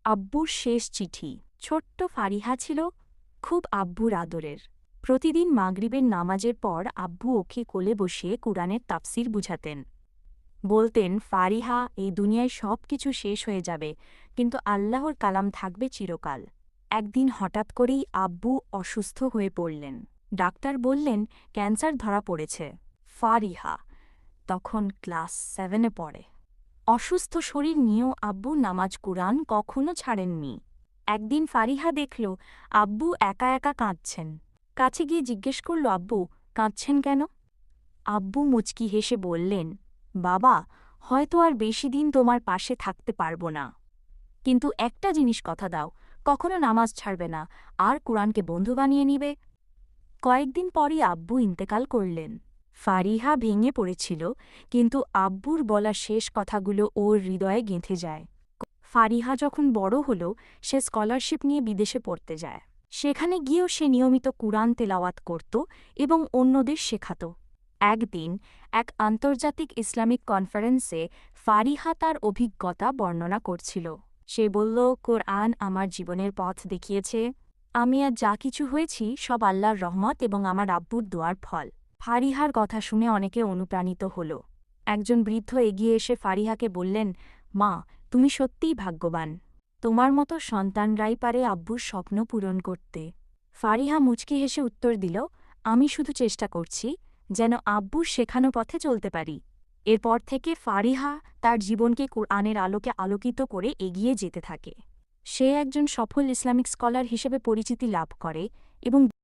আব্বুর শেষ চিঠি। ছোট্ট ফারিহা ছিল খুব আব্বুর আদরের। প্রতিদিন মাগরিবের নামাজের পর আব্বু ওকে কোলে বসিয়ে কুরআনের তাফসির বুঝাতেন। বলতেন, ফারিহা, এই দুনিয়ায় সব কিছু শেষ হয়ে যাবে, কিন্তু আল্লাহর কালাম থাকবে চিরকাল। একদিন হঠাৎ করেই আব্বু অসুস্থ হয়ে পড়লেন। ডাক্তার বললেন ক্যান্সার ধরা পড়েছে। ফারিহা তখন ক্লাস 7-এ পড়ে। অসুস্থ শরীর নিয়েও আব্বু নামাজ কুরআন কখনো ছাড়েননি। একদিন ফারিহা দেখল আব্বু একা একা কাঁদছেন। কাছে গিয়ে জিজ্ঞেস করল, আব্বু, কাঁদছেন কেন? আব্বু মুচকি হেসে বললেন, বাবা, হয়তো আর বেশি দিন তোমার পাশে থাকতে পারব না, কিন্তু একটা জিনিস কথা দাও, কখনো নামাজ ছাড়বে না আর কুরআনকে বন্ধু বানিয়ে নিবে। কয়েকদিন পরই আব্বু ইন্তেকাল করলেন। ফারিহা ভেঙে পড়েছিল, কিন্তু আব্বুর বলা শেষ কথাগুলো ওর হৃদয়ে গেঁথে যায়। ফারিহা যখন বড় হল, সে স্কলারশিপ নিয়ে বিদেশে পড়তে যায়। সেখানে গিয়েও সে নিয়মিত কুরআন তেলাওয়াত করত এবং অন্যদের শেখাত। একদিন এক আন্তর্জাতিক ইসলামিক কনফারেন্সে ফারিহা তার অভিজ্ঞতা বর্ণনা করছিল। সে বলল, কোরআন আমার জীবনের পথ দেখিয়েছে। আমি আজ যা কিছু হয়েছি সব আল্লাহর রহমত এবং আমার আব্বুর দোয়ার ফল। ফারিহার কথা শুনে অনেকে অনুপ্রাণিত হল। একজন বৃদ্ধ এগিয়ে এসে ফারিহাকে বললেন, মা, তুমি সত্যিই ভাগ্যবান। তোমার মতো সন্তানরাই পারে আব্বুর স্বপ্ন পূরণ করতে। ফারিহা মুচকি হেসে উত্তর দিল, আমি শুধু চেষ্টা করছি যেন আব্বুর শেখানো পথে চলতে পারি। এরপর থেকে ফারিহা তার জীবনকে কুরআনের আলোকে আলোকিত করে এগিয়ে যেতে থাকে। সে একজন সফল ইসলামিক স্কলার হিসেবে পরিচিতি লাভ করে এবং